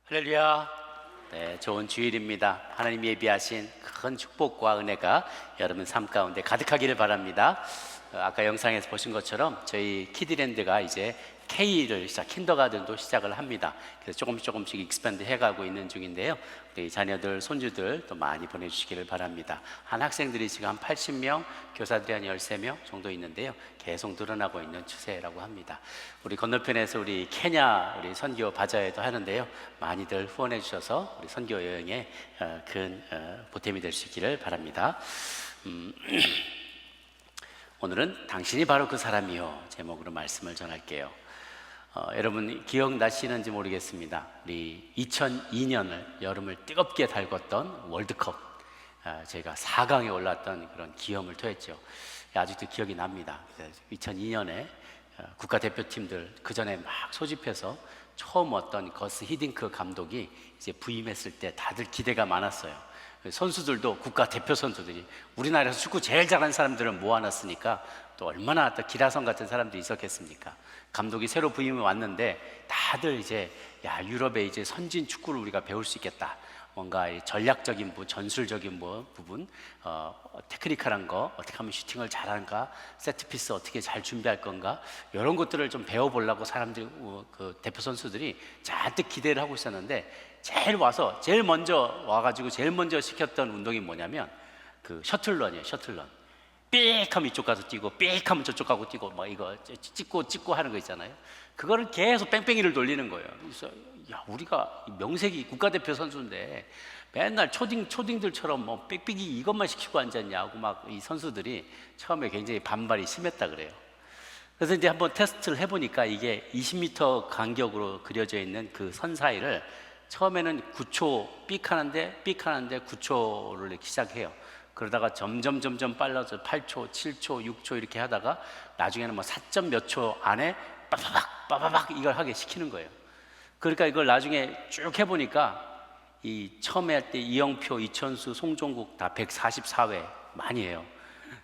할렐루야. 네, 좋은 주일입니다. 하나님 예비하신 큰 축복과 은혜가 여러분 삶 가운데 가득하기를 바랍니다. 아까 영상에서 보신 것처럼 저희 키드랜드가 이제 K를 킨더가든도 시작을 합니다. 그래서 조금씩 익스팬드 해가고 있는 중인데요. 우리 자녀들, 손주들 또 많이 보내주시기를 바랍니다. 한 학생들이 지금 한 80명, 교사들이 한 13명 정도 있는데요. 계속 늘어나고 있는 추세라고 합니다. 우리 건너편에서 우리 케냐 우리 선교 바자회도 하는데요. 많이들 후원해 주셔서 우리 선교 여행에 큰 보탬이 될 수 있기를 바랍니다. 오늘은 당신이 바로 그 사람이요 제목으로 말씀을 전할게요. 여러분 기억나시는지 모르겠습니다. 우리 2002년을 여름을 뜨겁게 달궜던 월드컵, 저희가 4강에 올랐던 그런 기염을 토했죠. 아직도 기억이 납니다. 2002년에 국가대표팀들 그 전에 막 소집해서 처음 어떤 거스 히딩크 감독이 이제 부임했을 때 다들 기대가 많았어요. 선수들도 국가대표 선수들이 우리나라에서 축구 제일 잘하는 사람들을 모아놨으니까 또 얼마나 또 기라성 같은 사람들이 있었겠습니까? 감독이 새로 부임을 왔는데 다들 이제 유럽의 이제 선진 축구를 우리가 배울 수 있겠다. 뭔가 전략적인 전술적인 부분, 테크니컬한 거, 어떻게 하면 슈팅을 잘하는가, 세트피스 어떻게 잘 준비할 건가, 이런 것들을 좀 배워보려고 사람들이, 그 대표 선수들이 잔뜩 기대를 하고 있었는데 제일 먼저 와가지고 제일 먼저 시켰던 운동이 뭐냐면 그 셔틀런이에요. 셔틀런. 삑 하면 이쪽 가서 뛰고 삑 하면 저쪽 가고 뛰고 뭐 이거 찍고 하는 거 있잖아요. 그거를 계속 뺑뺑이를 돌리는 거예요. 그래서 우리가 명색이 국가대표 선수인데 맨날 초딩들처럼 뭐 삑삑이 이것만 시키고 앉았냐고 막 이 선수들이 처음에 굉장히 반발이 심했다 그래요. 그래서 이제 한번 테스트를 해보니까 이게 20m 간격으로 그려져 있는 그 선 사이를 처음에는 9초 삑 하는데 9초를 이렇게 시작해요. 그러다가 점점 빨라져 8초, 7초, 6초 이렇게 하다가 나중에는 뭐 4점 몇 초 안에 빠바박 이걸 하게 시키는 거예요. 그러니까 이걸 나중에 쭉 해보니까 이 처음에 할 때 이영표, 이천수, 송종국 다 144회 많이 해요.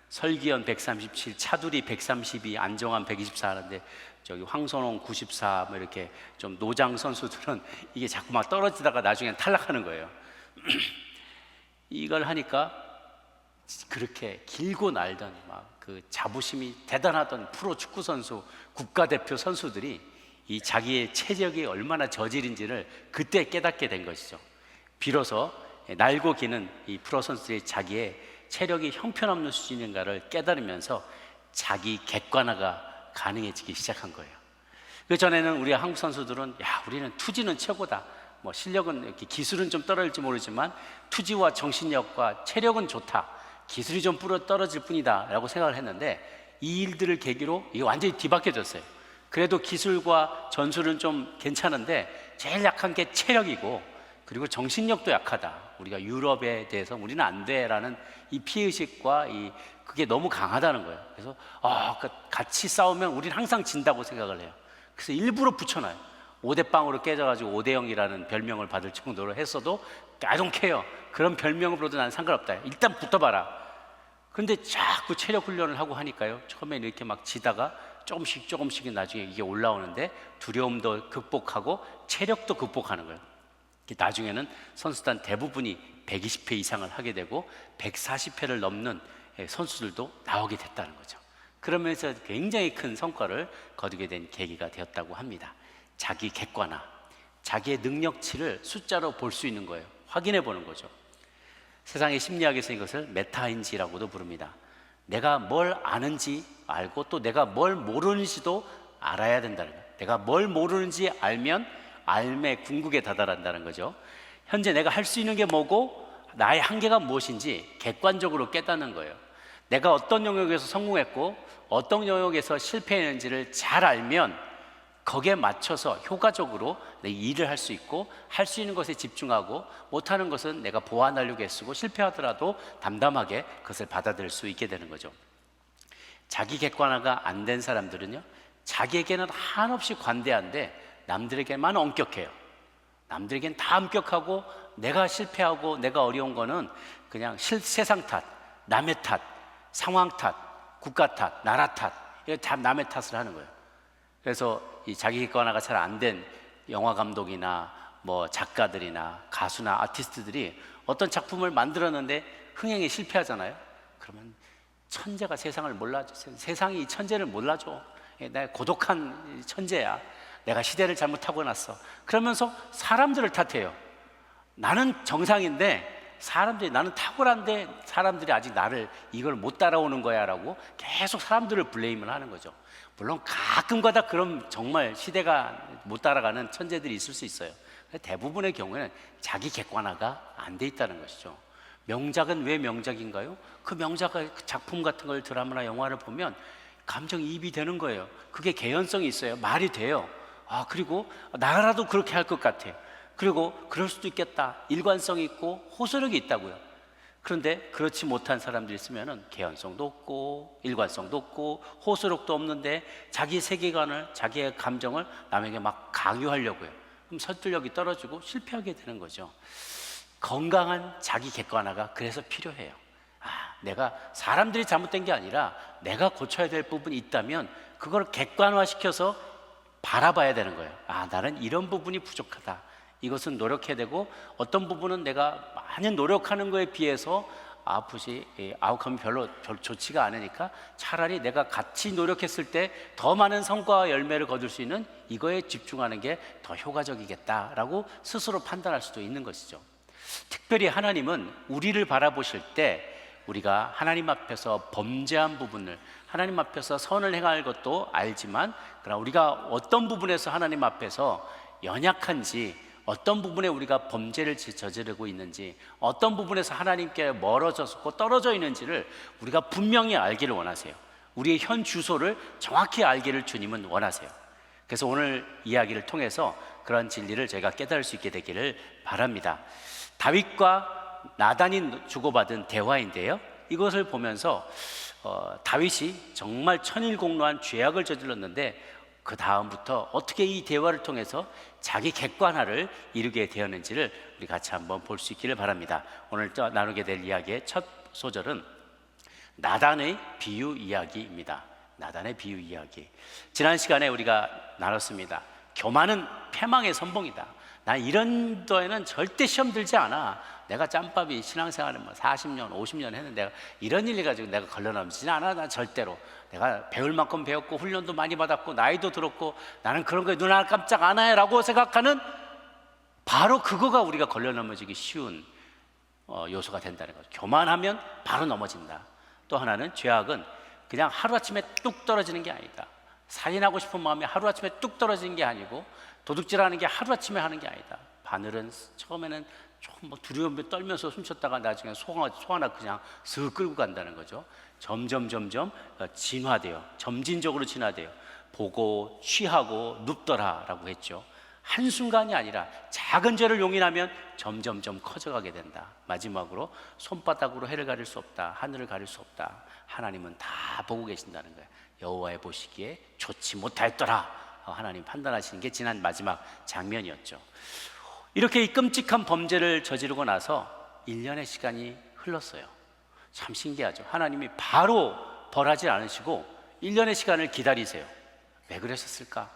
설기현 137, 차두리 132, 안정환 124 하는데 저기 황선홍 94 뭐 이렇게 좀 노장 선수들은 이게 자꾸 막 떨어지다가 나중엔 탈락하는 거예요. 이걸 하니까 그렇게 길고 날던 막 그 자부심이 대단하던 프로 축구 선수, 국가대표 선수들이 이 자기의 체력이 얼마나 저질인지를 그때 깨닫게 된 것이죠. 비로소 날고 기는 이 프로 선수들이 자기의 체력이 형편없는 수준인가를 깨달으면서 자기 객관화가 가능해지기 시작한 거예요. 그 전에는 우리 한국 선수들은 우리는 투지는 최고다. 뭐 실력은 이렇게 기술은 좀 떨어질지 모르지만 투지와 정신력과 체력은 좋다. 기술이 좀 떨어질 뿐이다 라고 생각을 했는데 이 일들을 계기로 이게 완전히 뒤바뀌어졌어요. 그래도 기술과 전술은 좀 괜찮은데 제일 약한 게 체력이고 그리고 정신력도 약하다. 우리가 유럽에 대해서 우리는 안 돼라는 이 피해의식과 그게 너무 강하다는 거예요. 그래서 같이 싸우면 우리는 항상 진다고 생각을 해요. 그래서 일부러 붙여놔요. 5대0으로 깨져가지고 5대0이라는 별명을 받을 정도로 했어도 I don't care. 그런 별명으로도 난 상관없다. 일단 붙어봐라. 그런데 자꾸 체력 훈련을 하고 하니까요. 처음에 이렇게 막 지다가 조금씩 나중에 이게 올라오는데 두려움도 극복하고 체력도 극복하는 거예요. 나중에는 선수단 대부분이 120회 이상을 하게 되고 140회를 넘는 선수들도 나오게 됐다는 거죠. 그러면서 굉장히 큰 성과를 거두게 된 계기가 되었다고 합니다. 자기 객관화, 자기의 능력치를 숫자로 볼 수 있는 거예요. 확인해 보는 거죠. 세상의 심리학에서 이것을 메타인지라고도 부릅니다. 내가 뭘 아는지 알고 또 내가 뭘 모르는지도 알아야 된다는 거예요. 내가 뭘 모르는지 알면 알매 궁극에 다다른다는 거죠. 현재 내가 할 수 있는 게 뭐고 나의 한계가 무엇인지 객관적으로 깨닫는 거예요. 내가 어떤 영역에서 성공했고 어떤 영역에서 실패했는지를 잘 알면 거기에 맞춰서 효과적으로 내 일을 할 수 있고 할 수 있는 것에 집중하고 못하는 것은 내가 보완하려고 애쓰고 실패하더라도 담담하게 그것을 받아들일 수 있게 되는 거죠. 자기 객관화가 안 된 사람들은요, 자기에게는 한없이 관대한데 남들에게만 엄격해요. 남들에겐 다 엄격하고 내가 실패하고 내가 어려운 거는 그냥 세상 탓, 남의 탓, 상황 탓, 국가 탓, 나라 탓, 이거 다 남의 탓을 하는 거예요. 그래서 이 자기 객관화가 잘 안 된 영화 감독이나 뭐 작가들이나 가수나 아티스트들이 어떤 작품을 만들었는데 흥행에 실패하잖아요. 그러면 천재가 세상을 몰라줘. 세상이 이 천재를 몰라줘. 내가 고독한 천재야. 내가 시대를 잘못 타고났어. 그러면서 사람들을 탓해요. 나는 정상인데 사람들이, 나는 탁월한데 사람들이 아직 나를 이걸 못 따라오는 거야 라고 계속 사람들을 블레임을 하는 거죠. 물론 가끔가다 그런 정말 시대가 못 따라가는 천재들이 있을 수 있어요. 대부분의 경우에는 자기 객관화가 안 돼 있다는 것이죠. 명작은 왜 명작인가요? 그 명작의 작품 같은 걸 드라마나 영화를 보면 감정이입이 되는 거예요. 그게 개연성이 있어요. 말이 돼요. 그리고 나라도 그렇게 할 것 같아요. 그리고 그럴 수도 있겠다. 일관성이 있고 호소력이 있다고요. 그런데 그렇지 못한 사람들이 있으면 개연성도 없고 일관성도 없고 호소력도 없는데 자기 세계관을, 자기의 감정을 남에게 막 강요하려고 해요. 그럼 설득력이 떨어지고 실패하게 되는 거죠. 건강한 자기 객관화가 그래서 필요해요. 내가 사람들이 잘못된 게 아니라 내가 고쳐야 될 부분이 있다면 그걸 객관화시켜서 바라봐야 되는 거예요. 나는 이런 부분이 부족하다. 이것은 노력해야 되고 어떤 부분은 내가 많이 노력하는 거에 비해서 아웃컴이 별로 좋지가 않으니까 차라리 내가 같이 노력했을 때 더 많은 성과와 열매를 거둘 수 있는 이거에 집중하는 게 더 효과적이겠다라고 스스로 판단할 수도 있는 것이죠. 특별히 하나님은 우리를 바라보실 때 우리가 하나님 앞에서 범죄한 부분을, 하나님 앞에서 선을 행할 것도 알지만 그러나 우리가 어떤 부분에서 하나님 앞에서 연약한지, 어떤 부분에 우리가 범죄를 저지르고 있는지, 어떤 부분에서 하나님께 멀어졌고 떨어져 있는지를 우리가 분명히 알기를 원하세요. 우리의 현 주소를 정확히 알기를 주님은 원하세요. 그래서 오늘 이야기를 통해서 그런 진리를 저희가 깨달을 수 있게 되기를 바랍니다. 다윗과 나단이 주고받은 대화인데요, 이것을 보면서 다윗이 정말 천일공로한 죄악을 저질렀는데 그 다음부터 어떻게 이 대화를 통해서 자기 객관화를 이루게 되었는지를 우리 같이 한번 볼 수 있기를 바랍니다. 오늘 나누게 될 이야기의 첫 소절은 나단의 비유 이야기입니다. 나단의 비유 이야기. 지난 시간에 우리가 나눴습니다. 교만은 패망의 선봉이다. 나 이런 도에는 절대 시험 들지 않아. 내가 짬밥이 신앙생활을 40년, 50년 했는데 이런 일 가지고 내가 걸러넘지는 않아. 난 절대로. 내가 배울 만큼 배웠고 훈련도 많이 받았고 나이도 들었고 나는 그런 거에 눈 하나 깜짝 안 해 라고 생각하는, 바로 그거가 우리가 걸려넘어지기 쉬운 요소가 된다는 거죠. 교만하면 바로 넘어진다. 또 하나는 죄악은 그냥 하루아침에 뚝 떨어지는 게 아니다. 살인하고 싶은 마음이 하루아침에 뚝 떨어지는 게 아니고 도둑질하는 게 하루아침에 하는 게 아니다. 바늘은 처음에는 좀 두려움에 떨면서 훔쳤다가 나중에 소 하나 그냥 슥 끌고 간다는 거죠. 점점 진화돼요. 점진적으로 진화돼요. 보고 취하고 눕더라라고 했죠. 한순간이 아니라 작은 죄를 용인하면 점점 커져가게 된다. 마지막으로 손바닥으로 해를 가릴 수 없다. 하늘을 가릴 수 없다. 하나님은 다 보고 계신다는 거예요. 여호와의 보시기에 좋지 못하였더라. 하나님 판단하시는 게 지난 마지막 장면이었죠. 이렇게 이 끔찍한 범죄를 저지르고 나서 1년의 시간이 흘렀어요. 참 신기하죠. 하나님이 바로 벌하지 않으시고 1년의 시간을 기다리세요. 왜 그러셨을까?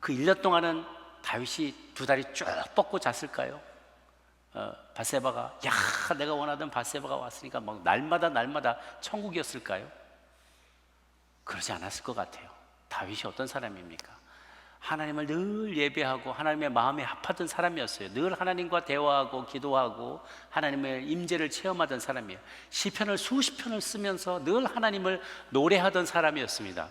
그 1년 동안은 다윗이 두 다리 쭉 뻗고 잤을까요? 밧세바가 내가 원하던 밧세바가 왔으니까 막 날마다 천국이었을까요? 그러지 않았을 것 같아요. 다윗이 어떤 사람입니까? 하나님을 늘 예배하고 하나님의 마음에 합하던 사람이었어요. 늘 하나님과 대화하고 기도하고 하나님의 임재를 체험하던 사람이에요. 시편을 수십 편을 쓰면서 늘 하나님을 노래하던 사람이었습니다.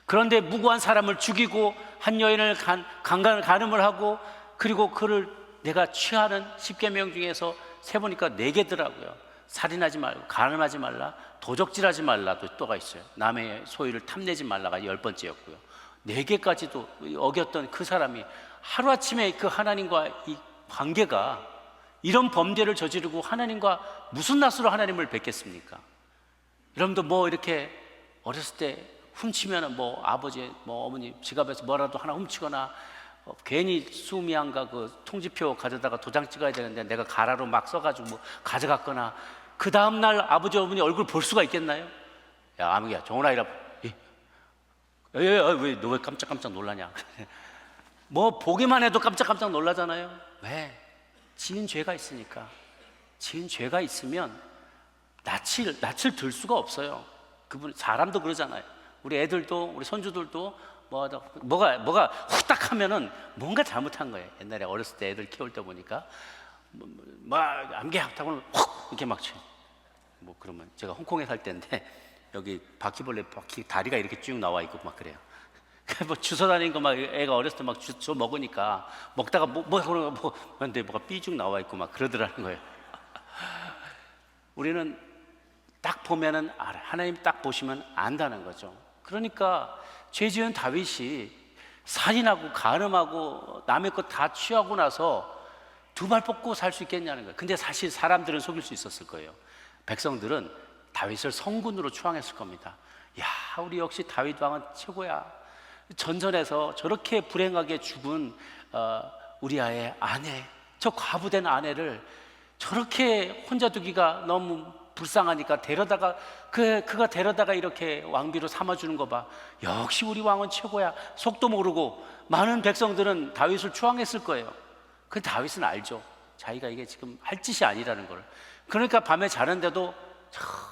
그런데 무고한 사람을 죽이고 한 여인을 간음을 하고, 그리고 그를 내가 취하는 10계명 중에서 세보니까 4개더라고요. 살인하지 말고, 간음하지 말라, 도적질하지 말라도 또가 있어요. 남의 소유를 탐내지 말라가 10번째였고요. 4개까지도 어겼던 그 사람이 하루아침에 그 하나님과 이 관계가, 이런 범죄를 저지르고 하나님과 무슨 낯으로 하나님을 뵙겠습니까? 여러분도 이렇게 어렸을 때 훔치면 아버지 어머니 지갑에서 뭐라도 하나 훔치거나 괜히 수미양가 그 통지표 가져다가 도장 찍어야 되는데 내가 가라로 막 써가지고 가져갔거나, 그 다음날 아버지 어머니 얼굴 볼 수가 있겠나요? 야 아무개야, 좋은 아이라. 왜 너 왜 깜짝 놀라냐? 뭐 보기만 해도 깜짝깜짝 놀라잖아요. 왜? 지은 죄가 있으니까. 지은 죄가 있으면 낯을 들 수가 없어요. 그분 사람도 그러잖아요. 우리 애들도 우리 손주들도 뭐가 후딱 하면은 뭔가 잘못한 거예요. 옛날에 어렸을 때 애들 키울 때 보니까 막 암기 하고 훅 이렇게 막 쳐요. 뭐 그러면 제가 홍콩에 살 때인데 여기 바퀴벌레 다리가 이렇게 쭉 나와 있고 막 그래요. 뭐 주워 다니는 거 막 애가 어렸을 때 막 주워 먹으니까 먹다가 근데 뭐가 삐죽 나와 있고 막 그러더라는 거예요. 우리는 딱 보면은 알아. 하나님 딱 보시면 안다는 거죠. 그러니까 죄 지은 다윗이 살인하고 간음하고 남의 것 다 취하고 나서 두 발 뻗고 살 수 있겠냐는 거예요. 근데 사실 사람들은 속일 수 있었을 거예요. 백성들은 다윗을 성군으로 추앙했을 겁니다. 야, 우리 역시 다윗 왕은 최고야. 전선에서 저렇게 불행하게 죽은 우리아의 아내, 저 과부된 아내를 저렇게 혼자 두기가 너무 불쌍하니까 그가 데려다가 이렇게 왕비로 삼아주는 거 봐. 역시 우리 왕은 최고야. 속도 모르고 많은 백성들은 다윗을 추앙했을 거예요. 그 다윗은 알죠. 자기가 이게 지금 할 짓이 아니라는 걸. 그러니까 밤에 자는데도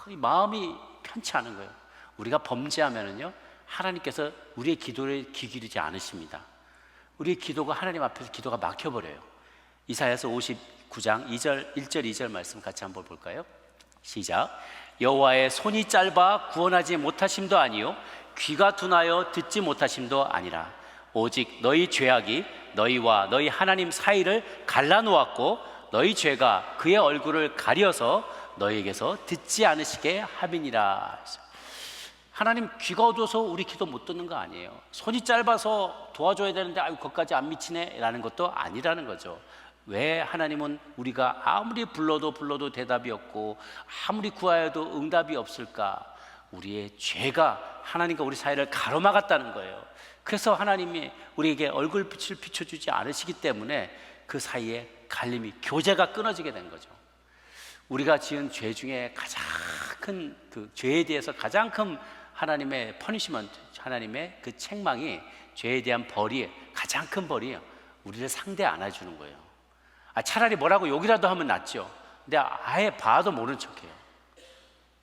마음이 편치 않은 거예요. 우리가 범죄하면은요, 하나님께서 우리의 기도를 귀 기울이지 않으십니다. 우리의 기도가 하나님 앞에서 기도가 막혀버려요. 이사야서 59장 1절 2절 말씀 같이 한번 볼까요? 시작. 여호와의 손이 짧아 구원하지 못하심도 아니요 귀가 둔하여 듣지 못하심도 아니라 오직 너희 죄악이 너희와 너희 하나님 사이를 갈라놓았고 너희 죄가 그의 얼굴을 가려서 너희에게서 듣지 않으시게 함이니라. 하나님 귀가 어두워서 우리 기도 못 듣는 거 아니에요. 손이 짧아서 도와줘야 되는데 아유 거기까지 안 미치네 라는 것도 아니라는 거죠. 왜 하나님은 우리가 아무리 불러도 대답이 없고 아무리 구하여도 응답이 없을까? 우리의 죄가 하나님과 우리 사이를 가로막았다는 거예요. 그래서 하나님이 우리에게 얼굴빛을 비춰주지 않으시기 때문에 그 사이에 갈림이, 교제가 끊어지게 된 거죠. 우리가 지은 죄 중에 가장 큰 그 죄에 대해서 가장 큰 하나님의 퍼니시먼트, 하나님의 그 책망이, 죄에 대한 벌이, 가장 큰 벌이 우리를 상대 안아주는 거예요. 차라리 뭐라고 욕이라도 하면 낫죠. 근데 아예 봐도 모른 척해요.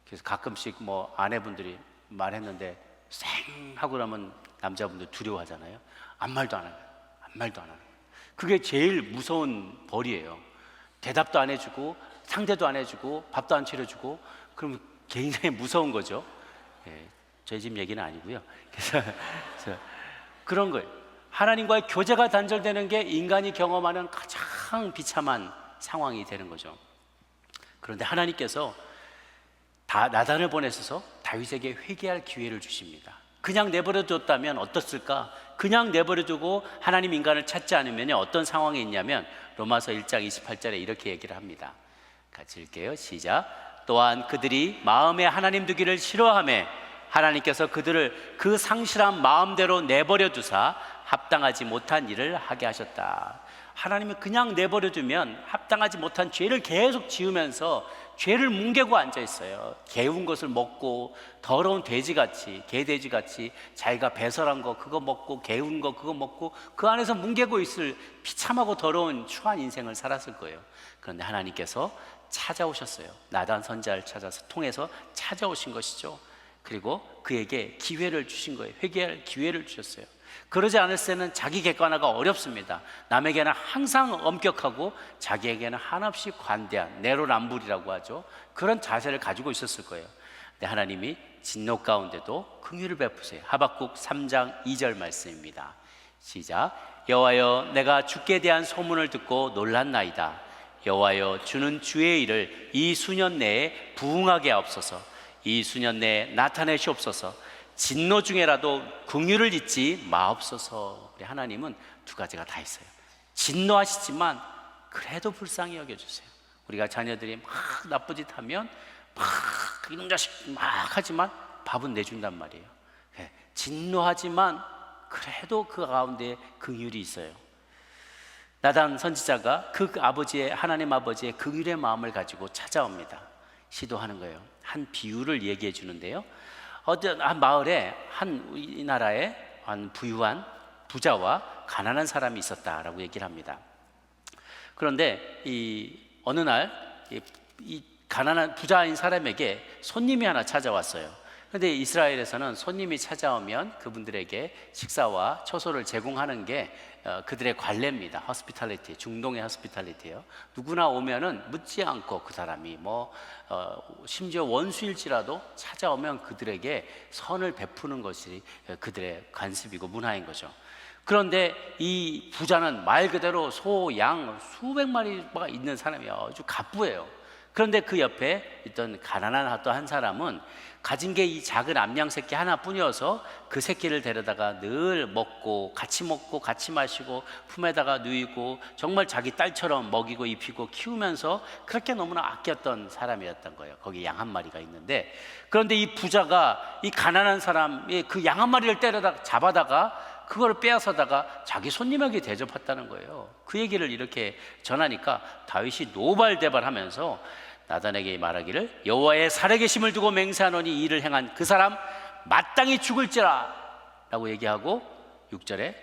그래서 가끔씩 뭐 아내분들이 말했는데 쌩 하고 그러면 남자분들 두려워하잖아요. 아무 말도 안 하는 거예요. 아무 말도 안 하는 거예요. 그게 제일 무서운 벌이에요. 대답도 안 해주고 상대도 안 해주고 밥도 안 차려주고 그러면 굉장히 무서운 거죠. 저희 집 얘기는 아니고요. 그래서 그런 거예요. 하나님과의 교제가 단절되는 게 인간이 경험하는 가장 비참한 상황이 되는 거죠. 그런데 하나님께서 나단을 보내셔서 다윗에게 회개할 기회를 주십니다. 그냥 내버려 뒀다면 어떻을까? 그냥 내버려 두고 하나님 인간을 찾지 않으면 어떤 상황이 있냐면 로마서 1장 28절에 이렇게 얘기를 합니다. 같이 읽게요. 시작. 또한 그들이 마음에 하나님 두기를 싫어하며 하나님께서 그들을 그 상실한 마음대로 내버려 두사 합당하지 못한 일을 하게 하셨다. 하나님이 그냥 내버려 두면 합당하지 못한 죄를 계속 지으면서 죄를 뭉개고 앉아 있어요. 개운 것을 먹고 더러운 돼지같이, 개돼지같이 자기가 배설한 거 그거 먹고 개운 거 그거 먹고 그 안에서 뭉개고 있을 비참하고 더러운 추한 인생을 살았을 거예요. 그런데 하나님께서 찾아오셨어요. 나단 선지자를 통해서 찾아오신 것이죠. 그리고 그에게 기회를 주신 거예요. 회개할 기회를 주셨어요. 그러지 않을 때는 자기 객관화가 어렵습니다. 남에게는 항상 엄격하고 자기에게는 한없이 관대한 내로남불이라고 하죠. 그런 자세를 가지고 있었을 거예요. 근데 하나님이 진노 가운데도 긍휼을 베푸세요. 하박국 3장 2절 말씀입니다. 시작. 여호와여 내가 주께 대한 소문을 듣고 놀랐나이다. 여호와여 주는 주의 일을 이 수년 내에 부응하게 하옵소서. 이 수년 내에 나타내시옵소서. 진노 중에라도 긍휼을 잊지 마옵소서. 우리 하나님은 두 가지가 다 있어요. 진노하시지만 그래도 불쌍히 여겨주세요. 우리가 자녀들이 막 나쁜 짓 하면 막 이놈 자식 막 하지만 밥은 내준단 말이에요. 진노하지만 그래도 그 가운데 긍휼이 있어요. 나단 선지자가 그 아버지의, 하나님 아버지의 긍휼의 마음을 가지고 찾아옵니다. 시도하는 거예요. 한 비유를 얘기해 주는데요. 어떤 한 마을에 이 나라의 한 부유한 부자와 가난한 사람이 있었다라고 얘기를 합니다. 그런데 어느 날 이 가난한 부자인 사람에게 손님이 하나 찾아왔어요. 그런데 이스라엘에서는 손님이 찾아오면 그분들에게 식사와 처소를 제공하는 게 그들의 관례입니다. 허스피탈리티, 중동의 허스피탈리티예요. 누구나 오면은 묻지 않고 그 사람이 심지어 원수일지라도 찾아오면 그들에게 선을 베푸는 것이 그들의 관습이고 문화인 거죠. 그런데 이 부자는 말 그대로 소, 양 수백 마리가 있는 사람이에요. 아주 갑부예요. 그런데 그 옆에 있던 가난한 또 한 사람은 가진 게 이 작은 암양 새끼 하나뿐이어서 그 새끼를 데려다가 늘 먹고 같이 마시고 품에다가 누이고 정말 자기 딸처럼 먹이고 입히고 키우면서 그렇게 너무나 아꼈던 사람이었던 거예요. 거기 양 한 마리가 있는데, 그런데 이 부자가 이 가난한 사람의 그 양 한 마리를 잡아다가 그걸 빼앗아다가 자기 손님에게 대접했다는 거예요. 그 얘기를 이렇게 전하니까 다윗이 노발대발하면서 나단에게 말하기를, 여호와의 살아계심을 두고 맹세하노니 이 일을 행한 그 사람 마땅히 죽을지라 라고 얘기하고, 6절에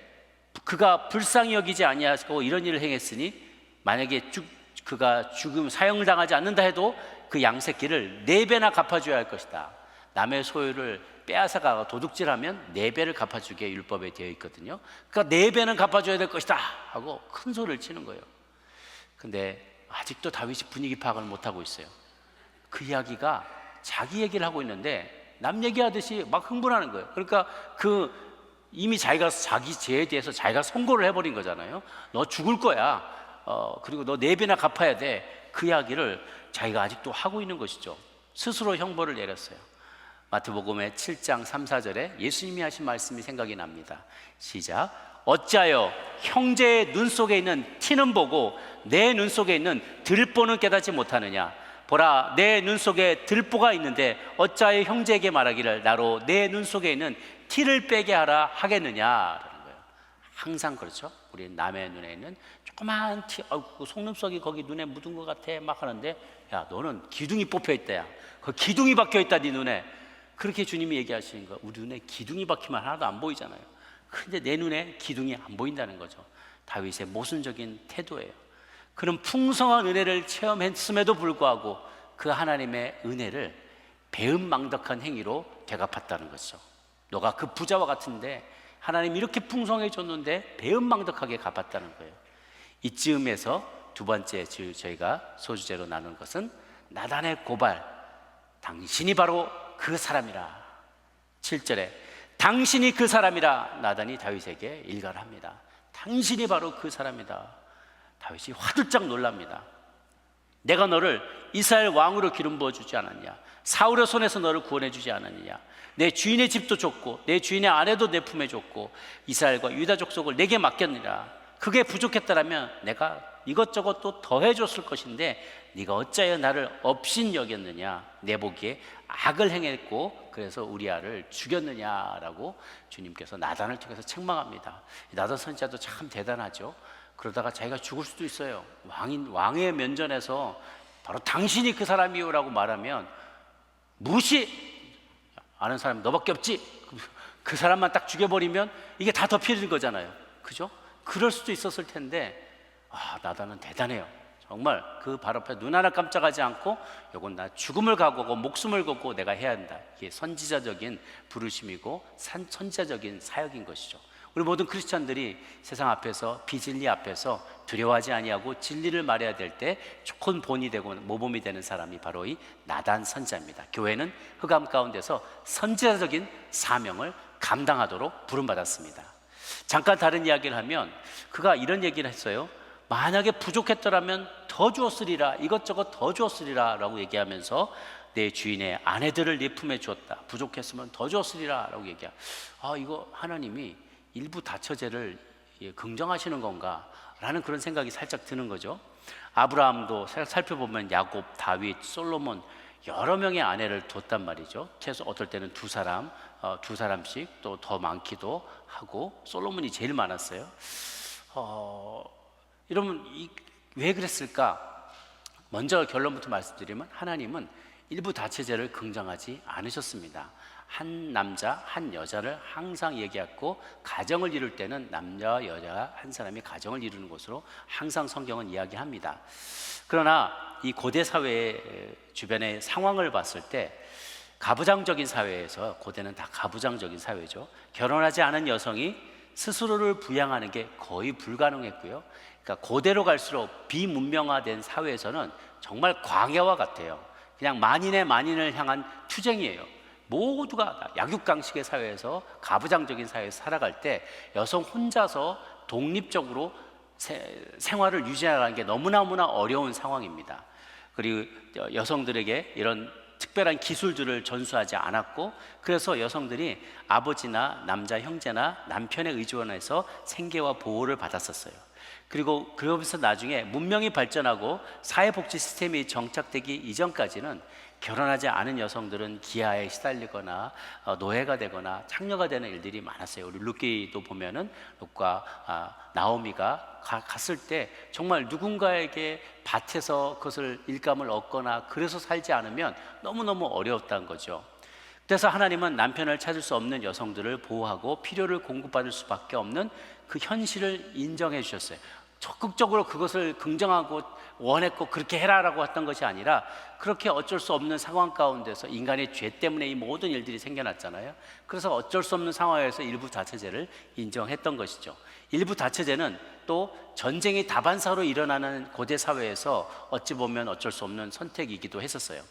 그가 불쌍히 여기지 아니하고 이런 일을 행했으니 만약에 그가 죽음 사형을 당하지 않는다 해도 그 양새끼를 4배나 갚아줘야 할 것이다. 남의 소유를 빼앗아가 도둑질하면 4배를 갚아주게 율법에 되어 있거든요. 그러니까 4배는 갚아줘야 될 것이다 하고 큰 소리를 치는 거예요. 근데 아직도 다윗이 분위기 파악을 못하고 있어요. 그 이야기가 자기 얘기를 하고 있는데 남 얘기하듯이 막 흥분하는 거예요. 그러니까 이미 자기가 자기 죄에 대해서 자기가 선고를 해버린 거잖아요. 너 죽을 거야. 그리고 너 4배나 갚아야 돼. 그 이야기를 자기가 아직도 하고 있는 것이죠. 스스로 형벌을 내렸어요. 마태복음의 7장 3, 4절에 예수님이 하신 말씀이 생각이 납니다. 시작. 어찌하여 형제의 눈 속에 있는 티는 보고 내 눈 속에 있는 들보는 깨닫지 못하느냐. 보라, 내 눈 속에 들보가 있는데 어찌하여 형제에게 말하기를 나로 내 눈 속에 있는 티를 빼게 하라 하겠느냐라는 거예요. 항상 그렇죠. 우리 남의 눈에 있는 조그만 티, 속눈썹이 거기 눈에 묻은 것 같아 막 하는데, 야 너는 기둥이 뽑혀 있다. 야 그 기둥이 박혀 있다 네 눈에. 그렇게 주님이 얘기하시는 거예요. 우리 눈에 기둥이 박히면 하나도 안 보이잖아요. 근데 내 눈에 기둥이 안 보인다는 거죠. 다윗의 모순적인 태도예요. 그런 풍성한 은혜를 체험했음에도 불구하고 그 하나님의 은혜를 배은망덕한 행위로 되갚았다는 거죠. 너가 그 부자와 같은데 하나님이 이렇게 풍성해 줬는데 배은망덕하게 갚았다는 거예요. 이쯤에서 두 번째 저희가 소주제로 나눈 것은 나단의 고발. 당신이 바로 그 사람이라. 7절에 당신이 그 사람이라 나단이 다윗에게 일갈을 합니다. 당신이 바로 그 사람이다. 다윗이 화들짝 놀랍니다. 내가 너를 이스라엘 왕으로 기름 부어주지 않았냐? 사울의 손에서 너를 구원해주지 않았느냐? 내 주인의 집도 줬고 내 주인의 아내도 내 품에 줬고 이스라엘과 유다 족속을 내게 맡겼느라. 그게 부족했더라면 내가 이것저것 또 더해줬을 것인데 네가 어찌하여 나를 업신 여겼느냐? 내 보기에 악을 행했고 그래서 우리아를 죽였느냐라고 주님께서 나단을 통해서 책망합니다. 나단 선지자도 참 대단하죠. 그러다가 자기가 죽을 수도 있어요. 왕의 면전에서 바로 당신이 그 사람이요라고 말하면 무시! 아는 사람 너밖에 없지? 그 사람만 딱 죽여버리면 이게 다 덮여진 거잖아요. 그죠? 그럴 수도 있었을 텐데 나단은 대단해요. 정말 그 발 앞에 눈 하나 깜짝하지 않고 이건 나 죽음을 각오하고 목숨을 걸고 내가 해야 한다. 이게 선지자적인 부르심이고 선지자적인 사역인 것이죠. 우리 모든 크리스찬들이 세상 앞에서 비진리 앞에서 두려워하지 아니하고 진리를 말해야 될 때 좋은 본이 되고 모범이 되는 사람이 바로 이 나단 선지자입니다. 교회는 흑암 가운데서 선지자적인 사명을 감당하도록 부름받았습니다. 잠깐 다른 이야기를 하면 그가 이런 얘기를 했어요. 만약에 부족했더라면 더 주었으리라, 이것저것 더 주었으리라 라고 얘기하면서 내 주인의 아내들을 네 품에 주었다. 부족했으면 더 주었으리라 라고 얘기해요. 이거 하나님이 일부 다처제를 긍정하시는 건가 라는 그런 생각이 살짝 드는 거죠. 아브라함도 살펴보면 야곱, 다윗, 솔로몬 여러 명의 아내를 뒀단 말이죠. 최소 어떨 때는 두 사람씩 또 더 많기도 하고 솔로몬이 제일 많았어요. 여러분 왜 그랬을까? 먼저 결론부터 말씀드리면 하나님은 일부 다처제를 긍정하지 않으셨습니다. 한 남자, 한 여자를 항상 얘기했고, 가정을 이룰 때는 남자와 여자 한 사람이 가정을 이루는 것으로 항상 성경은 이야기합니다. 그러나 이 고대 사회 주변의 상황을 봤을 때, 가부장적인 사회에서, 고대는 다 가부장적인 사회죠. 결혼하지 않은 여성이 스스로를 부양하는 게 거의 불가능했고요. 그러니까 고대로 갈수록 비문명화된 사회에서는 정말 광야와 같아요. 그냥 만인을 향한 투쟁이에요. 모두가 약육강식의 사회에서, 가부장적인 사회에서 살아갈 때 여성 혼자서 독립적으로 생활을 유지하는 게 너무나 어려운 상황입니다. 그리고 여성들에게 이런 특별한 기술들을 전수하지 않았고, 그래서 여성들이 아버지나 남자 형제나 남편에 의존해서 생계와 보호를 받았었어요. 그리고 그러면서 나중에 문명이 발전하고 사회복지 시스템이 정착되기 이전까지는 결혼하지 않은 여성들은 기아에 시달리거나 노예가 되거나 창녀가 되는 일들이 많았어요. 우리 룻기도 보면은 룻과 나오미가 갔을 때 정말 누군가에게 밭에서 그것을 일감을 얻거나 그래서 살지 않으면 너무너무 어려웠다는 거죠. 그래서 하나님은 남편을 찾을 수 없는 여성들을 보호하고 필요를 공급받을 수밖에 없는 그 현실을 인정해 주셨어요. 적극적으로 그것을 긍정하고 원했고 그렇게 해라라고 했던 것이 아니라, 그렇게 어쩔 수 없는 상황 가운데서 인간의 죄 때문에 이 모든 일들이 생겨났잖아요. 그래서 어쩔 수 없는 상황에서 일부 다처제를 인정했던 것이죠. 일부 다처제는 또 전쟁이 다반사로 일어나는 고대 사회에서 어찌 보면 어쩔 수 없는 선택이기도 했었어요.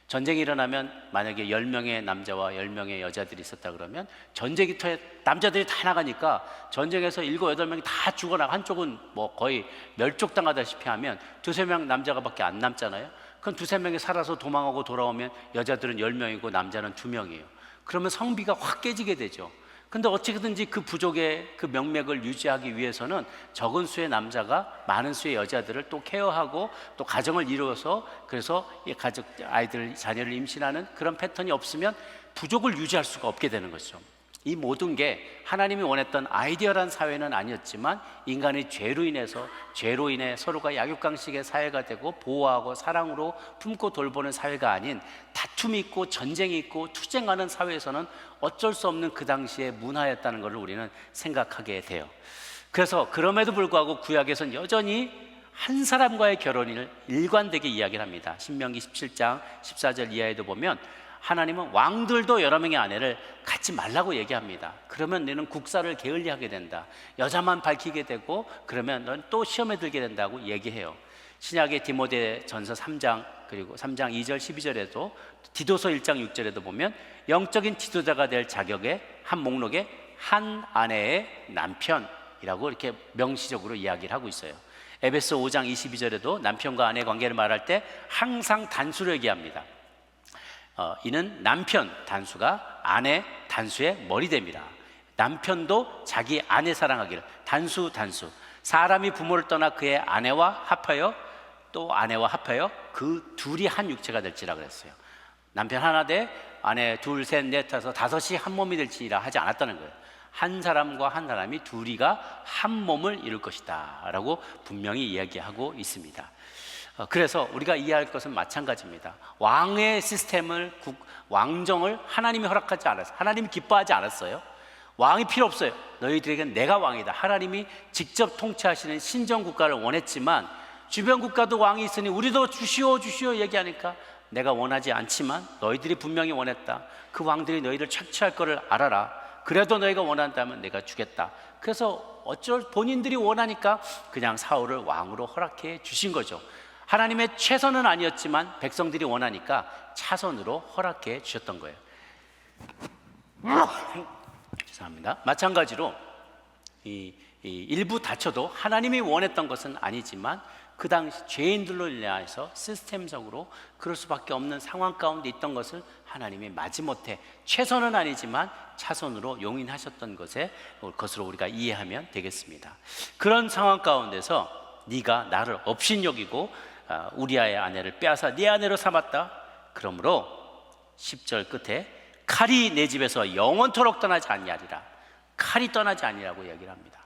전쟁이 일어나면 만약에 10명의 남자와 10명의 여자들이 있었다 그러면 전쟁터에 남자들이 다 나가니까 전쟁에서 7, 8명이 다 죽어나가, 한쪽은 뭐 거의 멸족당하다시피 하면 2, 3명 남자가 밖에 안 남잖아요. 그럼 2, 3명이 살아서 도망하고 돌아오면 여자들은 10명이고 남자는 2명이에요. 그러면 성비가 확 깨지게 되죠. 근데 어떻게든지 그 부족의 그 명맥을 유지하기 위해서는 적은 수의 남자가 많은 수의 여자들을 또 케어하고 또 가정을 이루어서, 그래서 이 가족, 아이들, 자녀를 임신하는 그런 패턴이 없으면 부족을 유지할 수가 없게 되는 거죠. 이 모든 게 하나님이 원했던 아이디어란 사회는 아니었지만, 인간의 죄로 인해 서로가 약육강식의 사회가 되고 보호하고 사랑으로 품고 돌보는 사회가 아닌 다툼이 있고 전쟁이 있고 투쟁하는 사회에서는 어쩔 수 없는 그 당시의 문화였다는 것을 우리는 생각하게 돼요. 그래서 그럼에도 불구하고 구약에서는 여전히 한 사람과의 결혼을 일관되게 이야기를 합니다. 신명기 17장 14절 이하에도 보면 하나님은 왕들도 여러 명의 아내를 갖지 말라고 얘기합니다. 그러면 너는 국사를 게을리하게 된다, 여자만 밝히게 되고 그러면 넌 또 시험에 들게 된다고 얘기해요. 신약의 디모데전서 3장 그리고 3장 2절 12절에도, 디도서 1장 6절에도 보면 영적인 지도자가 될 자격의 한 목록에 한 아내의 남편이라고 이렇게 명시적으로 이야기를 하고 있어요. 에베소 5장 22절에도 남편과 아내 관계를 말할 때 항상 단수를 얘기합니다. 이는 남편 단수가 아내 단수의 머리됩니다. 남편도 자기 아내 사랑하기를, 단수 사람이 부모를 떠나 그의 아내와 합하여 또 아내와 합하여 그 둘이 한 육체가 될지라 그랬어요. 남편 하나 대 아내 둘, 셋, 넷, 다섯, 다섯이 한 몸이 될지라 하지 않았다는 거예요. 한 사람과 한 사람이 둘이가 한 몸을 이룰 것이다 라고 분명히 이야기하고 있습니다. 그래서 우리가 이해할 것은 마찬가지입니다. 왕의 시스템을, 왕정을 하나님이 허락하지 않았어요. 하나님이 기뻐하지 않았어요. 왕이 필요 없어요. 너희들에겐 내가 왕이다. 하나님이 직접 통치하시는 신정국가를 원했지만, 주변 국가도 왕이 있으니 우리도 주시오 얘기하니까 내가 원하지 않지만 너희들이 분명히 원했다. 그 왕들이 너희를 착취할 거를 알아라. 그래도 너희가 원한다면 내가 주겠다. 그래서 본인들이 원하니까 그냥 사울을 왕으로 허락해 주신 거죠. 하나님의 최선은 아니었지만 백성들이 원하니까 차선으로 허락해 주셨던 거예요. 죄송합니다. 마찬가지로 이 일부 다쳐도 하나님이 원했던 것은 아니지만, 그 당시 죄인들로 인해서 시스템적으로 그럴 수밖에 없는 상황 가운데 있던 것을 하나님이 마지못해 최선은 아니지만 차선으로 용인하셨던 것으로 우리가 이해하면 되겠습니다. 그런 상황 가운데서 네가 나를 업신여기고 우리아의 아내를 빼앗아 네 아내로 삼았다. 그러므로 10절 끝에 칼이 내 집에서 영원토록 떠나지 아니하리라. 칼이 떠나지 아니라고 이야기를 합니다.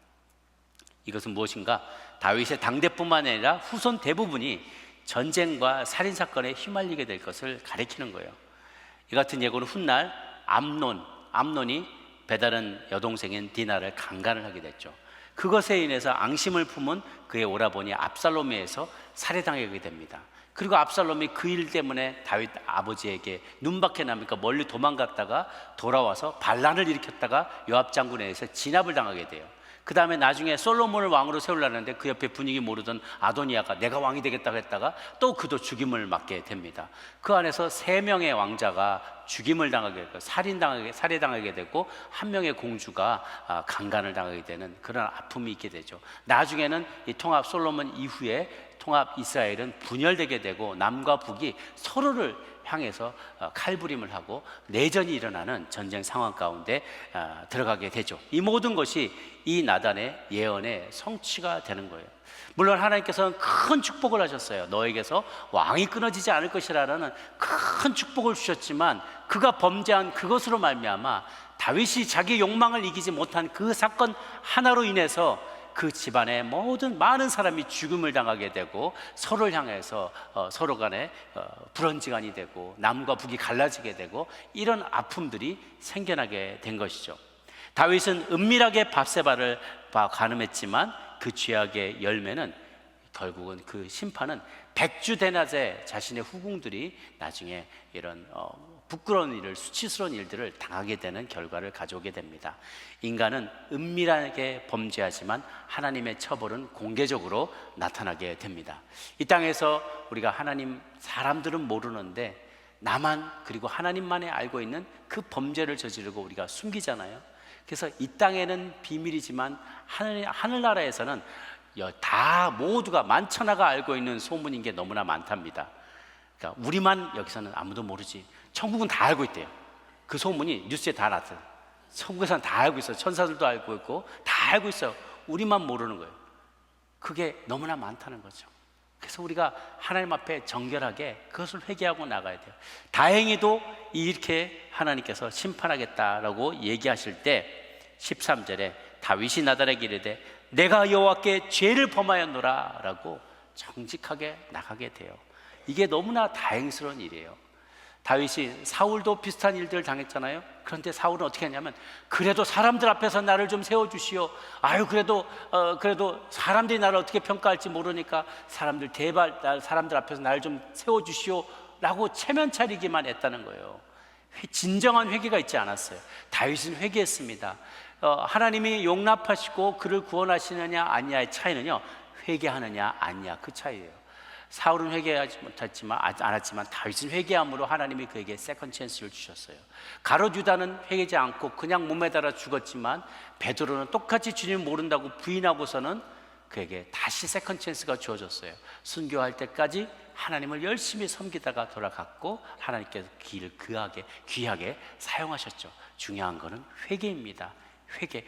이것은 무엇인가? 다윗의 당대뿐만 아니라 후손 대부분이 전쟁과 살인 사건에 휘말리게 될 것을 가리키는 거예요. 이 같은 예고는 훗날 암논이 배다른 여동생인 디나를 강간을 하게 됐죠. 그것에 인해서 앙심을 품은 그의 오라버니 압살롬에 의해서 살해당하게 됩니다. 그리고 압살롬이 그 일 때문에 다윗 아버지에게 눈밖에 나니까 멀리 도망갔다가 돌아와서 반란을 일으켰다가 요압 장군에 의해서 진압을 당하게 돼요. 그 다음에 나중에 솔로몬을 왕으로 세우려는데 그 옆에 분위기 모르던 아도니아가 내가 왕이 되겠다고 했다가 또 그도 죽임을 맞게 됩니다. 그 안에서 3명의 왕자가 죽임을 당하게 되고 살해당하게 되고 1명의 공주가 강간을 당하게 되는 그런 아픔이 있게 되죠. 나중에는 이 통합 솔로몬 이후에 통합 이스라엘은 분열되게 되고 남과 북이 서로를 향해서 칼부림을 하고 내전이 일어나는 전쟁 상황 가운데 들어가게 되죠. 이 모든 것이 이 나단의 예언의 성취가 되는 거예요. 물론 하나님께서는 큰 축복을 하셨어요. 너에게서 왕이 끊어지지 않을 것이라는 큰 축복을 주셨지만 그가 범죄한 그것으로 말미암아 다윗이 자기 욕망을 이기지 못한 그 사건 하나로 인해서 그 집안의 모든 많은 사람이 죽음을 당하게 되고 서로를 향해서 서로 간에 불언지간이 되고 남과 북이 갈라지게 되고 이런 아픔들이 생겨나게 된 것이죠. 다윗은 은밀하게 밧세바를 간음했지만 그 죄악의 열매는 결국은 그 심판은 백주대낮에 자신의 후궁들이 나중에 이런 부끄러운 일을, 수치스러운 일들을 당하게 되는 결과를 가져오게 됩니다. 인간은 은밀하게 범죄하지만 하나님의 처벌은 공개적으로 나타나게 됩니다. 이 땅에서 우리가 하나님, 사람들은 모르는데 나만 그리고 하나님만이 알고 있는 그 범죄를 저지르고 우리가 숨기잖아요. 그래서 이 땅에는 비밀이지만 하늘나라에서는 다 모두가 만천하가 알고 있는 소문인 게 너무나 많답니다. 그러니까 우리만 여기서는 아무도 모르지 천국은 다 알고 있대요. 그 소문이 뉴스에 다 났어요. 천국에서는 다 알고 있어요. 천사들도 알고 있고 다 알고 있어요. 우리만 모르는 거예요. 그게 너무나 많다는 거죠. 그래서 우리가 하나님 앞에 정결하게 그것을 회개하고 나가야 돼요. 다행히도 이렇게 하나님께서 심판하겠다라고 얘기하실 때 13절에 다윗이 나단에게 이르되 내가 여호와께 죄를 범하였노라 라고 정직하게 나가게 돼요. 이게 너무나 다행스러운 일이에요. 다윗이 사울도 비슷한 일들을 당했잖아요. 그런데 사울은 어떻게 했냐면 그래도 사람들 앞에서 나를 좀 세워주시오. 그래도 사람들이 나를 어떻게 평가할지 모르니까 사람들 앞에서 나를 좀 세워주시오 라고 체면 차리기만 했다는 거예요. 진정한 회개가 있지 않았어요. 다윗은 회개했습니다. 하나님이 용납하시고 그를 구원하시느냐 아니냐의 차이는요, 회개하느냐 아니냐 그 차이예요. 사울은 회개하지 않았지만 다윗은 회개함으로 하나님이 그에게 세컨 찬스를 주셨어요. 가룟 유다는 회개하지 않고 그냥 몸에 달아 죽었지만 베드로는 똑같이 주님 모른다고 부인하고서는 그에게 다시 세컨 찬스가 주어졌어요. 순교할 때까지 하나님을 열심히 섬기다가 돌아갔고 하나님께서 길을 귀하게 사용하셨죠. 중요한 것은 회개입니다. 회개.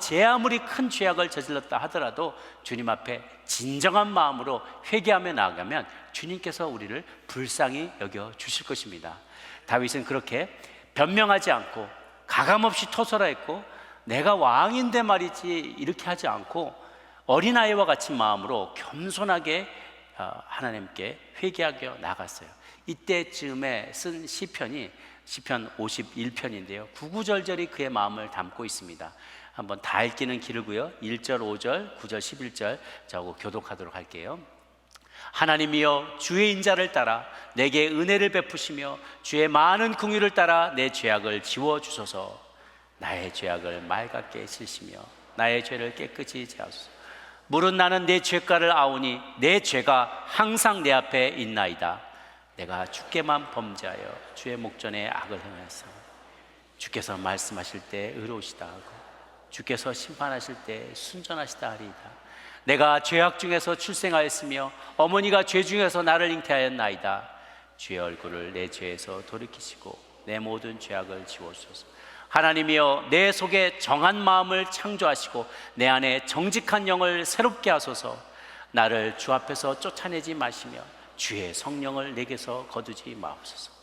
제 아무리 큰 죄악을 저질렀다 하더라도 주님 앞에 진정한 마음으로 회개하며 나아가면 주님께서 우리를 불쌍히 여겨 주실 것입니다. 다윗은 그렇게 변명하지 않고 가감없이 토설하였고 내가 왕인데 말이지 이렇게 하지 않고 어린아이와 같은 마음으로 겸손하게 하나님께 회개하며 나갔어요. 이때쯤에 쓴 시편이 시편 51편인데요 9구절절이 그의 마음을 담고 있습니다. 한번 다 읽기는 기르고요 1절, 5절, 9절, 11절 저하고 교독하도록 할게요. 하나님이여 주의 인자를 따라 내게 은혜를 베푸시며 주의 많은 긍휼을 따라 내 죄악을 지워주소서. 나의 죄악을 맑게 씻으시며 나의 죄를 깨끗이 제하소서. 물은 나는 내 죄가를 아오니 내 죄가 항상 내 앞에 있나이다. 내가 주께만 범죄하여 주의 목전에 악을 행하였사. 주께서 말씀하실 때 의로우시다 하고 주께서 심판하실 때 순전하시다 하리이다. 내가 죄악 중에서 출생하였으며 어머니가 죄 중에서 나를 잉태하였나이다. 주의 얼굴을 내 죄에서 돌이키시고 내 모든 죄악을 지워주소서. 하나님이여 내 속에 정한 마음을 창조하시고 내 안에 정직한 영을 새롭게 하소서. 나를 주 앞에서 쫓아내지 마시며 주의 성령을 내게서 거두지 마옵소서.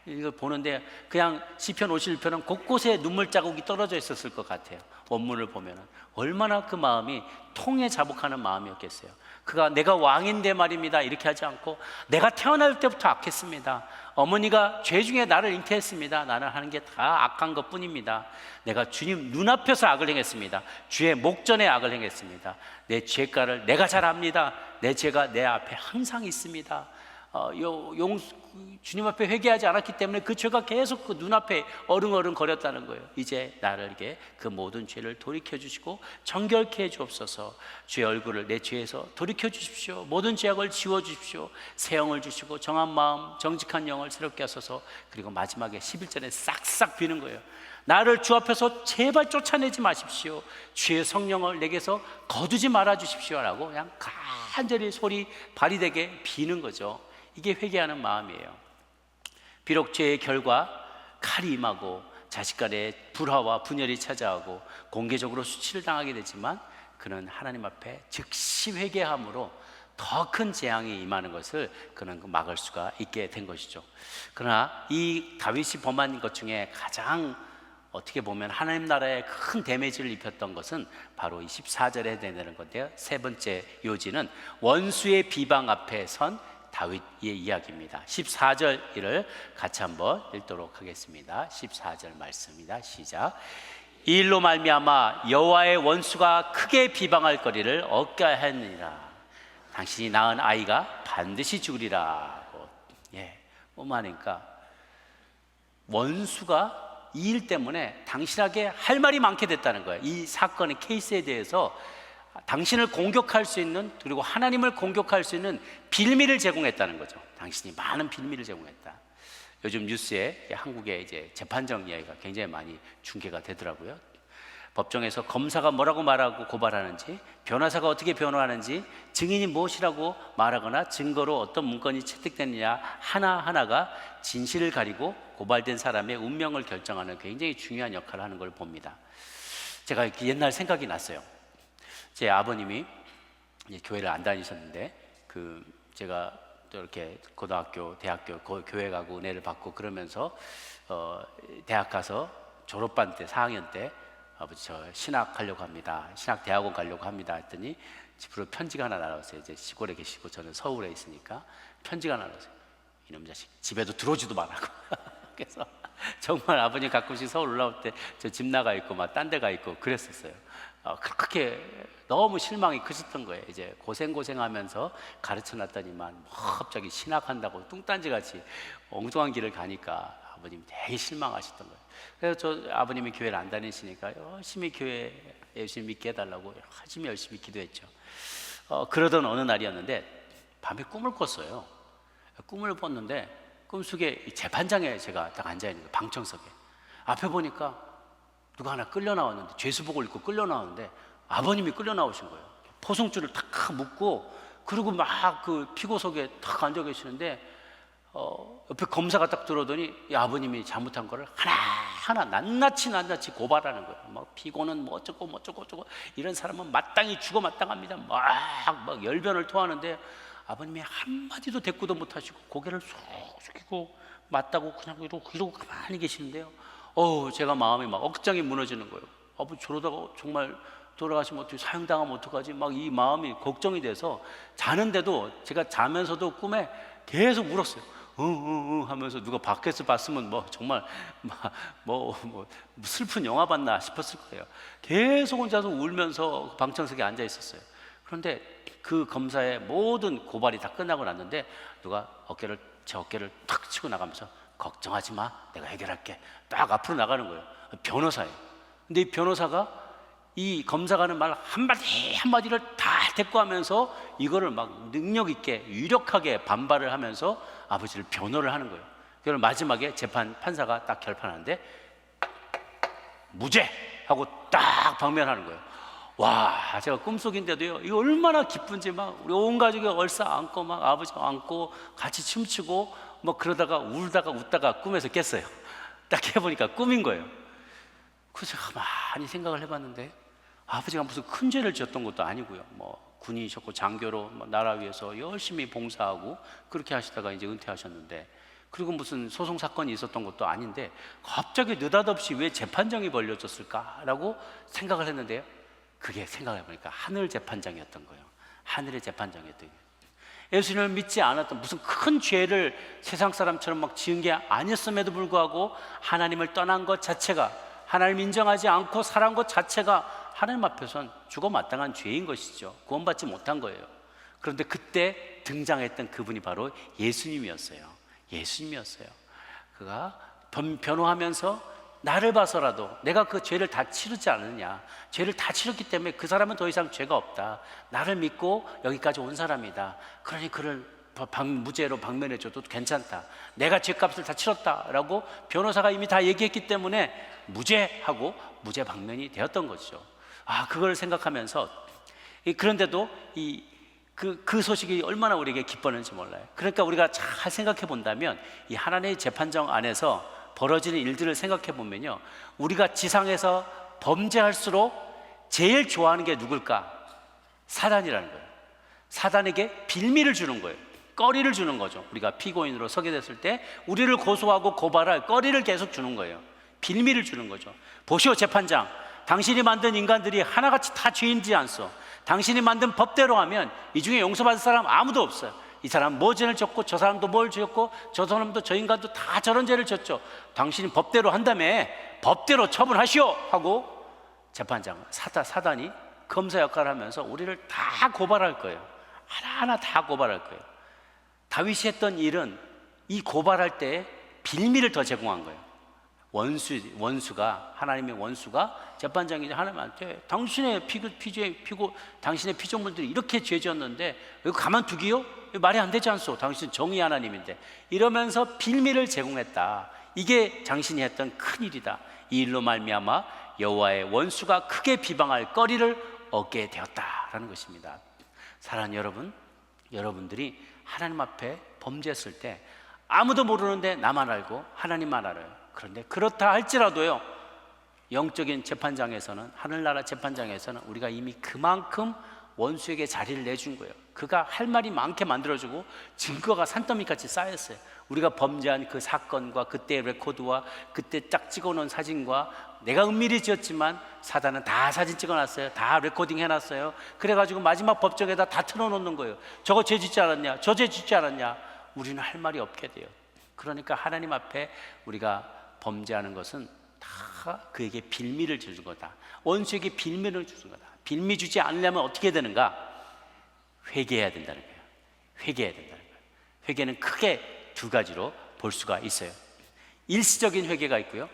이거 보는데 그냥 시편 51편은 곳곳에 눈물 자국이 떨어져 있었을 것 같아요. 원문을 보면은 얼마나 그 마음이 통에 자복하는 마음이었겠어요. 그가 내가 왕인데 말입니다 이렇게 하지 않고 내가 태어날 때부터 악했습니다. 어머니가 죄 중에 나를 잉태했습니다. 나는 하는 게 다 악한 것 뿐입니다. 내가 주님 눈앞에서 악을 행했습니다. 주의 목전에 악을 행했습니다. 내 죄가를 내가 잘 압니다. 내 죄가 내 앞에 항상 있습니다. 주님 앞에 회개하지 않았기 때문에 그 죄가 계속 그 눈앞에 어릉어릉 거렸다는 거예요. 이제 나를게 그 모든 죄를 돌이켜 주시고 정결케 해 주옵소서. 주의 얼굴을 내 죄에서 돌이켜 주십시오. 모든 죄악을 지워 주십시오. 새 영을 주시고 정한 마음 정직한 영을 새롭게 하소서. 그리고 마지막에 11절에 싹싹 비는 거예요. 나를 주 앞에서 제발 쫓아내지 마십시오. 주의 성령을 내게서 거두지 말아 주십시오 라고 그냥 간절히 소리 발휘되게 비는 거죠. 이게 회개하는 마음이에요. 비록 죄의 결과 칼이 임하고 자식 간의 불화와 분열이 찾아오고 공개적으로 수치를 당하게 되지만 그는 하나님 앞에 즉시 회개함으로 더 큰 재앙이 임하는 것을 그는 막을 수가 있게 된 것이죠. 그러나 이 다윗이 범한 것 중에 가장 어떻게 보면 하나님 나라에 큰 데미지를 입혔던 것은 바로 이 14절에 해당되는 건데요. 세 번째 요지는 원수의 비방 앞에 선 다윗의 이야기입니다. 14절을 같이 한번 읽도록 하겠습니다. 14절 말씀입니다. 시작. 이 일로 말미암아 여호와의 원수가 크게 비방할 거리를 얻게 하느니라. 당신이 낳은 아이가 반드시 죽으리라. 뭔 말입니까? 원수가 이 일 때문에 당신에게 할 말이 많게 됐다는 거예요. 이 사건의 케이스에 대해서 당신을 공격할 수 있는, 그리고 하나님을 공격할 수 있는 빌미를 제공했다는 거죠. 당신이 많은 빌미를 제공했다. 요즘 뉴스에 한국의 이제 재판정 이야기가 굉장히 많이 중계가 되더라고요. 법정에서 검사가 뭐라고 말하고 고발하는지, 변호사가 어떻게 변호하는지, 증인이 무엇이라고 말하거나 증거로 어떤 문건이 채택되느냐 하나하나가 진실을 가리고 고발된 사람의 운명을 결정하는 굉장히 중요한 역할을 하는 걸 봅니다. 제가 옛날 생각이 났어요. 제 아버님이 이제 교회를 안 다니셨는데 제가 또 이렇게 고등학교, 대학교 교회 가고 은혜를 받고 그러면서 대학 가서 졸업반 때 4학년 때 아버지 저 신학 하려고 합니다. 신학 대학원 가려고 합니다. 했더니 집으로 편지가 하나 날아왔어요. 이제 시골에 계시고 저는 서울에 있으니까 편지가 날아왔어요. 이놈 자식 집에도 들어오지도 말라고. 그래서 정말 아버님 가끔씩 서울 올라올 때 저 집 나가 있고 막 딴 데 가 있고 그랬었어요. 그렇게 너무 실망이 크셨던 거예요. 이제 고생하면서 가르쳐 놨더니만 갑자기 신학한다고 뚱딴지같이 엉뚱한 길을 가니까 아버님이 되게 실망하셨던 거예요. 그래서 저 아버님이 교회를 안 다니시니까 열심히 교회 열심히 믿게 해달라고 열심히 기도했죠. 그러던 어느 날이었는데 밤에 꿈을 꿨어요. 꿈을 꿨는데 꿈속에 재판장에 제가 딱 앉아있는 거예요. 방청석에. 앞에 보니까 누가 하나 끌려 나왔는데, 죄수복을 입고 끌려 나왔는데 아버님이 끌려 나오신 거예요. 포승줄을 탁 묶고, 그리고 막 그 피고석에 탁 앉아 계시는데 옆에 검사가 딱 들어오더니 이 아버님이 잘못한 거를 하나하나 낱낱이 고발하는 거예요. 막 피고는 뭐 어쩌고 이런 사람은 마땅히 죽어 마땅합니다. 막 열변을 토하는데 아버님이 한마디도 대꾸도 못하시고 고개를 쏙 숙이고 맞다고 그냥 이러고 가만히 계시는데요. 제가 마음이 막 억장이 무너지는 거예요. 아버지 저러다가 정말 돌아가시면 어떻게, 사형당하면 어떡하지? 막 이 마음이 걱정이 돼서 자는데도 제가 자면서도 꿈에 계속 울었어요. 하면서 누가 밖에서 봤으면 뭐 정말 뭐 슬픈 영화 봤나 싶었을 거예요. 계속 혼자서 울면서 방청석에 앉아 있었어요. 그런데 그 검사의 모든 고발이 다 끝나고 났는데 누가 제 어깨를 탁 치고 나가면서 걱정하지 마, 내가 해결할게. 딱 앞으로 나가는 거예요. 변호사예요. 근데 이 변호사가 이 검사가 하는 말 한마디를 다 대꾸하면서 이거를 막 능력 있게 유력하게 반발을 하면서 아버지를 변호를 하는 거예요. 그래서 마지막에 판사가 딱 결판하는데 무죄! 하고 딱 방면하는 거예요. 와, 제가 꿈속인데도요, 이거 얼마나 기쁜지 막 우리 온 가족이 얼싸 안고 막 아버지 안고 같이 춤추고 뭐 그러다가 울다가 웃다가 꿈에서 깼어요. 딱 해보니까 꿈인 거예요. 그래서 가만히 생각을 해봤는데 아버지가 무슨 큰 죄를 지었던 것도 아니고요. 뭐 군인이셨고 장교로 나라 위해서 열심히 봉사하고 그렇게 하시다가 이제 은퇴하셨는데 그리고 무슨 소송 사건이 있었던 것도 아닌데 갑자기 느닷없이 왜 재판정이 벌려졌을까라고 생각을 했는데요, 그게 생각해보니까 하늘 재판장이었던 거예요. 하늘의 재판장이었던 거예요. 예수님을 믿지 않았던, 무슨 큰 죄를 세상 사람처럼 막 지은 게 아니었음에도 불구하고 하나님을 떠난 것 자체가, 하나님 인정하지 않고 살아온 것 자체가 하나님 앞에선 죽어 마땅한 죄인 것이죠. 구원받지 못한 거예요. 그런데 그때 등장했던 그분이 바로 예수님이었어요. 예수님이었어요. 그가 변호하면서 나를 봐서라도 내가 그 죄를 다 치르지 않느냐, 죄를 다 치렀기 때문에 그 사람은 더 이상 죄가 없다, 나를 믿고 여기까지 온 사람이다, 그러니 그를 무죄로 방면해줘도 괜찮다, 내가 죄값을 다 치렀다라고 변호사가 이미 다 얘기했기 때문에 무죄하고 무죄 방면이 되었던 것이죠. 그걸 생각하면서, 그런데도 그 소식이 얼마나 우리에게 기뻤는지 몰라요. 그러니까 우리가 잘 생각해 본다면 이 하나님의 재판정 안에서 벌어지는 일들을 생각해 보면요, 우리가 지상에서 범죄할수록 제일 좋아하는 게 누굴까? 사단이라는 거예요. 사단에게 빌미를 주는 거예요. 꺼리를 주는 거죠. 우리가 피고인으로 서게 됐을 때 우리를 고소하고 고발할 꺼리를 계속 주는 거예요. 빌미를 주는 거죠. 보시오 재판장, 당신이 만든 인간들이 하나같이 다 죄인지 않소? 당신이 만든 법대로 하면 이 중에 용서받을 사람 아무도 없어요. 이 사람 뭐 죄를 졌고 저 사람도 뭘 지었고 저 사람도 저 인간도 다 저런 죄를 졌죠. 당신이 법대로 한다며 법대로 처분하시오 하고 재판장, 사단이 검사 역할을 하면서 우리를 다 고발할 거예요. 하나하나 다 고발할 거예요. 다윗이 했던 일은 이 고발할 때 빌미를 더 제공한 거예요. 원수가, 하나님의 원수가 재판장이 하나님한테 당신의 당신의 피조물들이 이렇게 죄 지었는데 이거 가만두기요? 말이 안 되지 않소? 당신 정의 하나님인데, 이러면서 빌미를 제공했다. 이게 당신이 했던 큰 일이다. 이 일로 말미암아 여호와의 원수가 크게 비방할 거리를 얻게 되었다라는 것입니다. 사랑하는 여러분, 여러분들이 하나님 앞에 범죄했을 때 아무도 모르는데 나만 알고 하나님만 알아요. 그런데 그렇다 할지라도요, 영적인 재판장에서는, 하늘나라 재판장에서는 우리가 이미 그만큼 원수에게 자리를 내준 거예요. 그가 할 말이 많게 만들어주고 증거가 산더미같이 쌓였어요. 우리가 범죄한 그 사건과 그때의 레코드와 그때 딱 찍어놓은 사진과, 내가 은밀히 지었지만 사단은 다 사진 찍어놨어요. 다 레코딩 해놨어요. 그래가지고 마지막 법정에다 다 틀어놓는 거예요. 저거 죄 짓지 않았냐, 저 죄 짓지 않았냐. 우리는 할 말이 없게 돼요. 그러니까 하나님 앞에 우리가 범죄하는 것은 다 그에게 빌미를 주는 거다. 원수에게 빌미를 주는 거다. 빌미 주지 않으려면 어떻게 되는가? 회개해야 된다는 거예요. 회개해야 된다는 거예요. 회개는 크게 두 가지로 볼 수가 있어요. 일시적인 회개가 있고요,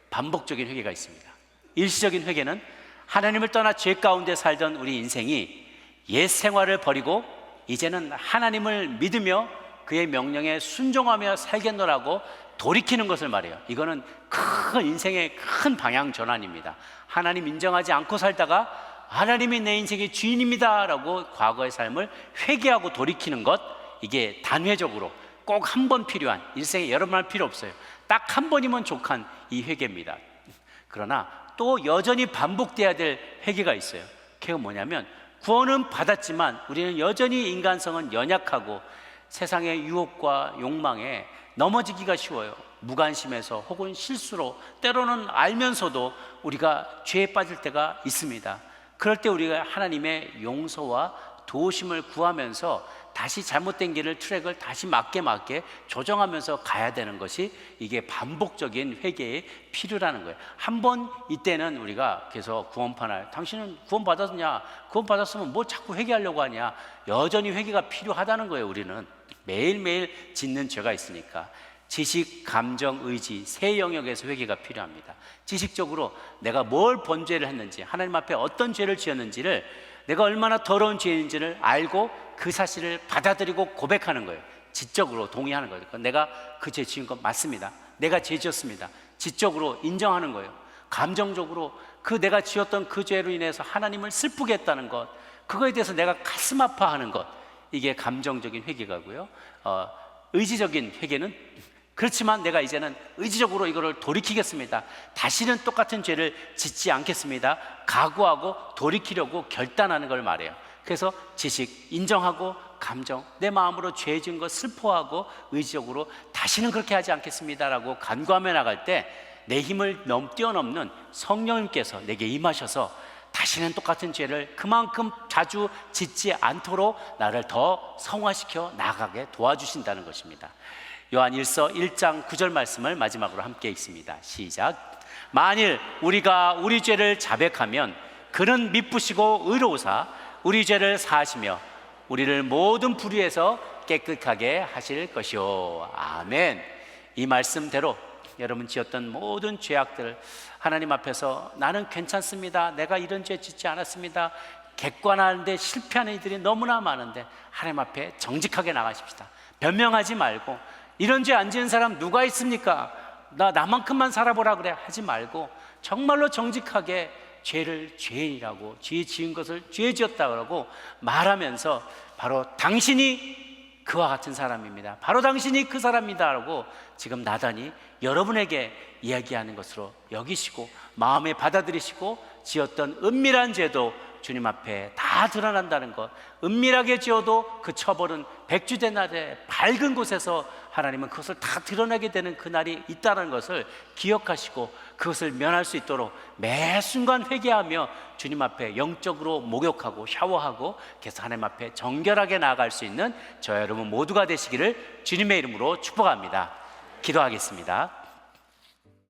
반복적인 회개가 있습니다. 일시적인 회개는 하나님을 떠나 죄 가운데 살던 우리 인생이 옛 생활을 버리고 이제는 하나님을 믿으며 그의 명령에 순종하며 살겠노라고 돌이키는 것을 말해요. 이거는 큰 인생의 큰 방향 전환입니다. 하나님 인정하지 않고 살다가 하나님이 내 인생의 주인입니다 라고 과거의 삶을 회개하고 돌이키는 것, 이게 단회적으로 꼭 한 번 필요한, 일생에 여러 번 할 필요 없어요. 딱 한 번이면 족한 이 회개입니다. 그러나 또 여전히 반복돼야 될 회개가 있어요. 그게 뭐냐면, 구원은 받았지만 우리는 여전히 인간성은 연약하고 세상의 유혹과 욕망에 넘어지기가 쉬워요. 무관심에서 혹은 실수로, 때로는 알면서도 우리가 죄에 빠질 때가 있습니다. 그럴 때 우리가 하나님의 용서와 도우심을 구하면서 다시 잘못된 길을, 트랙을 다시 맞게 조정하면서 가야 되는 것이, 이게 반복적인 회개의 필요라는 거예요. 한 번 이때는 우리가 계속 구원판을, 당신은 구원 받았냐, 구원 받았으면 뭐 자꾸 회개하려고 하냐, 여전히 회개가 필요하다는 거예요. 우리는 매일매일 짓는 죄가 있으니까 지식, 감정, 의지 세 영역에서 회개가 필요합니다. 지식적으로 내가 뭘 범죄를 했는지, 하나님 앞에 어떤 죄를 지었는지를, 내가 얼마나 더러운 죄인지를 알고 그 사실을 받아들이고 고백하는 거예요. 지적으로 동의하는 거예요. 내가 그 죄 지은 건 맞습니다. 내가 죄 지었습니다. 지적으로 인정하는 거예요. 감정적으로 내가 지었던 그 죄로 인해서 하나님을 슬프게 했다는 것, 그거에 대해서 내가 가슴 아파하는 것, 이게 감정적인 회개가고요. 의지적인 회개는, 그렇지만 내가 이제는 의지적으로 이거를 돌이키겠습니다. 다시는 똑같은 죄를 짓지 않겠습니다. 각오하고 돌이키려고 결단하는 걸 말해요. 그래서 지식, 인정하고 감정, 내 마음으로 죄 지은 거 슬퍼하고 의지적으로 다시 다시는 그렇게 하지 않겠습니다라고 간구하며 나갈 때 내 힘을 뛰어넘는 성령님께서 내게 임하셔서 다시는 똑같은 죄를 그만큼 자주 짓지 않도록 나를 더 성화시켜 나가게 도와주신다는 것입니다. 요한 1서 1장 9절 말씀을 마지막으로 함께 읽습니다. 시작. 만일 우리가 우리 죄를 자백하면 그는 미쁘시고 의로우사 우리 죄를 사하시며 우리를 모든 불의에서 깨끗하게 하실 것이요. 아멘. 이 말씀대로 여러분 지었던 모든 죄악들 하나님 앞에서 나는 괜찮습니다, 내가 이런 죄 짓지 않았습니다, 객관하는데 실패하는 이들이 너무나 많은데 하나님 앞에 정직하게 나가십시다. 변명하지 말고 이런 죄 안 지은 사람 누가 있습니까? 나만큼만 살아보라 그래 하지 말고 정말로 정직하게 죄를 죄인이라고, 죄 지은 것을 죄 지었다고 말하면서 바로 당신이 그와 같은 사람입니다, 바로 당신이 그 사람이다 라고 지금 나단이 여러분에게 이야기하는 것으로 여기시고 마음에 받아들이시고 지었던 은밀한 죄도 주님 앞에 다 드러난다는 것, 은밀하게 지어도 그 처벌은 백주대낮에 밝은 곳에서 하나님은 그것을 다 드러내게 되는 그날이 있다는 것을 기억하시고 그것을 면할 수 있도록 매 순간 회개하며 주님 앞에 영적으로 목욕하고 샤워하고 계속 하나님 앞에 정결하게 나아갈 수 있는 저 여러분 모두가 되시기를 주님의 이름으로 축복합니다. 기도하겠습니다.